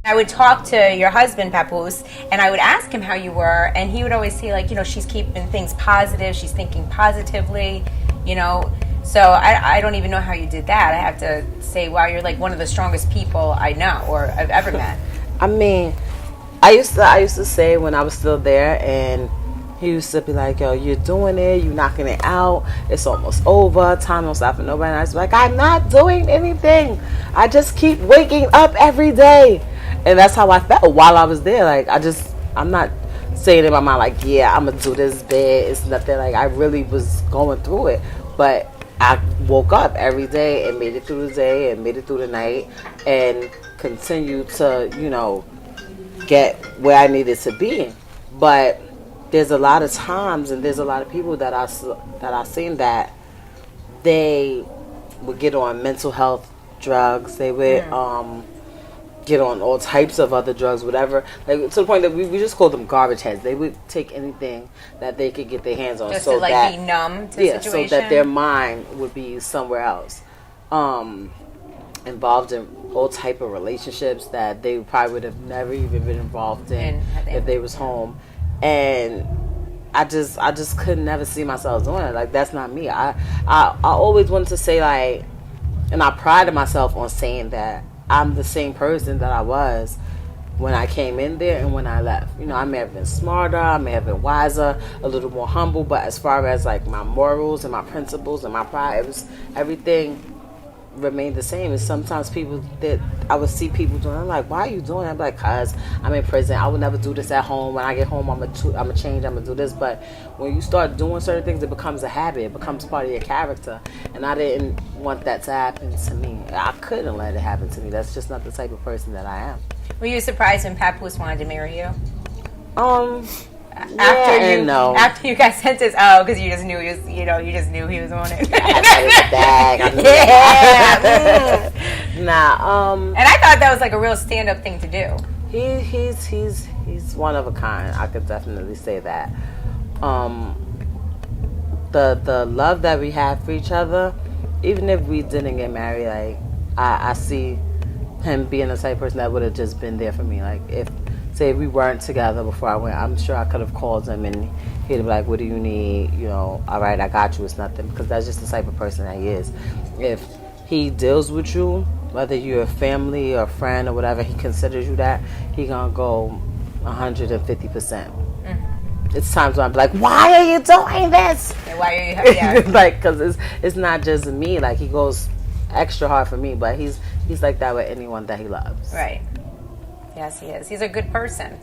I would talk to your husband, Papoose, and I would ask him how you were, and he would always say, like, she's keeping things positive, she's thinking positively, So I don't even know how you did that. I have to say, wow, you're like one of the strongest people I know or I've ever met. I mean, I used to say when I was still there, and he used to be like, yo, you're doing it, you're knocking it out, it's almost over, time don't stop for nobody. And I was like, I'm not doing anything. I just keep waking up every day. And that's how I felt while I was there. Like, I'm not saying in my mind, like, yeah, I'm going to do this bit. It's nothing. Like, I really was going through it. But I woke up every day and made it through the day and made it through the night and continued to, get where I needed to be. But there's a lot of times and there's a lot of people that I've seen that they would get on mental health drugs. They would, get on all types of other drugs, whatever, like to the point that we just call them garbage heads. They would take anything that they could get their hands on, just so to like be numb to the situation. So that their mind would be somewhere else, involved in all type of relationships that they probably would have never even been involved in if they was home. And I just could never see myself doing it. Like, that's not me. I always wanted to say, like, and I prided myself on saying that I'm the same person that I was when I came in there and when I left. I may have been smarter, I may have been wiser, a little more humble, but as far as like my morals and my principles and my pride, everything remained the same. And sometimes people that I would see people doing, I'm like, why are you doing that? I'm like, cause I'm in prison. I would never do this at home. When I get home, I'm gonna change. I'm gonna do this. But when you start doing certain things, it becomes a habit. It becomes part of your character. And I didn't want that to happen to me. I couldn't let it happen to me. That's just not the type of person that I am. Were you surprised when Papoose wanted to marry you? After you got sentenced, because you just knew he was, you just knew he was on it. And I thought that was like a real stand-up thing to do. He's one of a kind. I could definitely say that. The love that we have for each other, even if we didn't get married, like I see him being the type of person that would have just been there for me. Like, if we weren't together before I went, I'm sure I could have called him and he'd be like, what do you need? All right, I got you. It's nothing. Because that's just the type of person that he is. If he deals with you, whether you're a family or a friend or whatever, he considers you that, he gonna go 150%. Mm-hmm. It's times when I'm like, why are you doing this? And why are you like, because it's not just me. Like, he goes extra hard for me, but he's like that with anyone that he loves. Right. Yes, he is. He's a good person.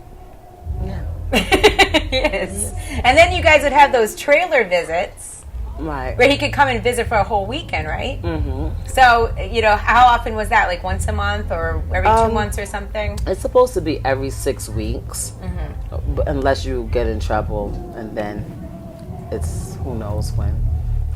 Yeah. He is. And then you guys would have those trailer visits. Right. Where he could come and visit for a whole weekend, right? Mm-hmm. So, how often was that? Like once a month or every 2 months or something? It's supposed to be every 6 weeks. Mm-hmm. Unless you get in trouble, and then it's who knows when.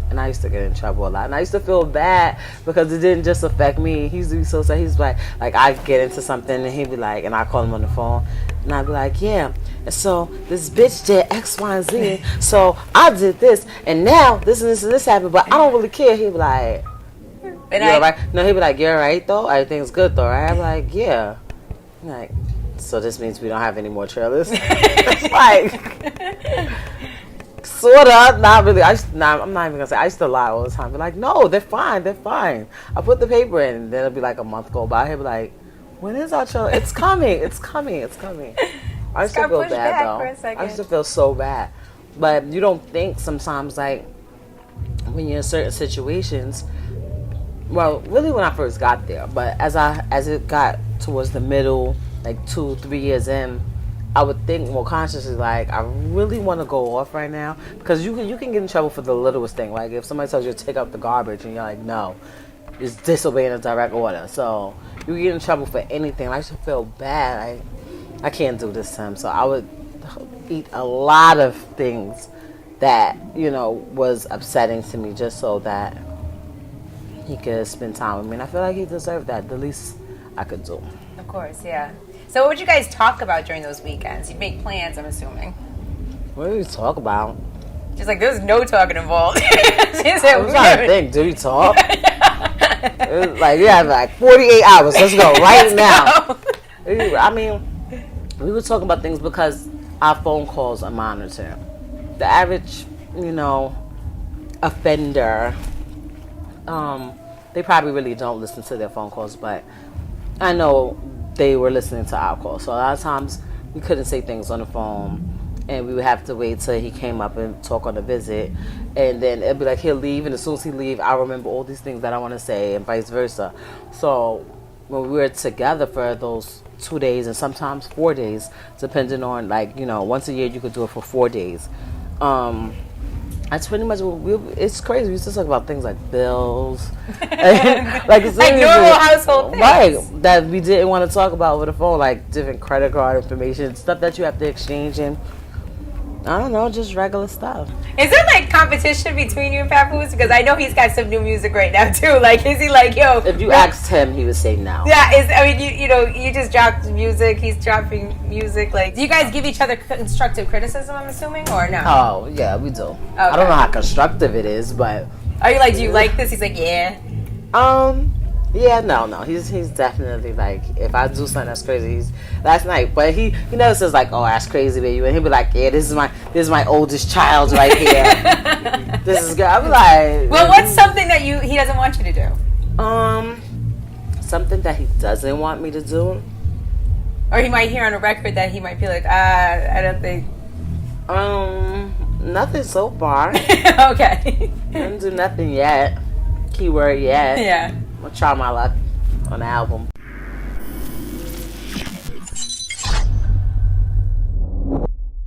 And I used to get in trouble a lot. And I used to feel bad because it didn't just affect me. He used to be so sad. He's like I'd get into something and he'd be like, and I'd call him on the phone. And I'd be like, yeah. And so this bitch did X, Y, and Z. So I did this. And now this and this and this happened. But I don't really care. He'd be like, you all right? No, he'd be like, you're all right, though? Everything's good, though, right? I'd be like, yeah. I'm like, so this means we don't have any more trailers? Like... Sort of, not really. I'm not even gonna say. I used to lie all the time. Be like, no, they're fine. I put the paper in, and then it'll be like a month go by. He'll be like, when is our show? It's coming. I used to feel bad though. I used to feel so bad, but you don't think sometimes, like, when you're in certain situations. Well, really, when I first got there, but as it got towards the middle, like 2-3 years in, I would think more consciously, like, I really want to go off right now, because you can get in trouble for the littlest thing. Like, if somebody tells you to take out the garbage and you're like, no, it's disobeying a direct order. So you get in trouble for anything. I used to feel bad. I can't do this to him. So I would eat a lot of things that, was upsetting to me, just so that he could spend time with me. And I feel like he deserved that. The least I could do. Of course, yeah. So what would you guys talk about during those weekends? You'd make plans, I'm assuming. What do we talk about? She's like, there's no talking involved. I'm trying to think. Do we talk? Like, we have like 48 hours. Let's go right now. I mean, we were talking about things because our phone calls are monitored. The average, offender, they probably really don't listen to their phone calls, but I know they were listening to our calls. So a lot of times we couldn't say things on the phone, and we would have to wait till he came up and talk on the visit, and then it'd be like he'll leave, and as soon as he leave, I'll remember all these things that I want to say, and vice versa. So when we were together for those 2 days and sometimes 4 days, depending on once a year you could do it for 4 days. That's pretty much it's crazy. We used to talk about things like bills, like normal household things, right? That we didn't want to talk about over the phone, like different credit card information, stuff that you have to exchange, and I don't know, just regular stuff. Is there like competition between you and Papoose? Because I know he's got some new music right now too. Like, is he like, yo? If you asked him, he would say no. Yeah, you just dropped music. He's dropping music. Like, do you guys give each other constructive criticism? I'm assuming, or no? Oh yeah, we do. Okay. I don't know how constructive it is, but are you like, do you like this? He's like, yeah. Yeah, no. He's definitely like, if I do something that's crazy, last night, but he never says like, oh, that's crazy, baby, and he'll be like, yeah, this is my oldest child right here. This is good. I'm like, well, what's something that he doesn't want you to do? Something that he doesn't want me to do, or he might hear on a record that he might be like, I don't think. Nothing so far. Okay. I didn't do nothing yet. Keyword yet. Yeah. I'm gonna try my luck on the album.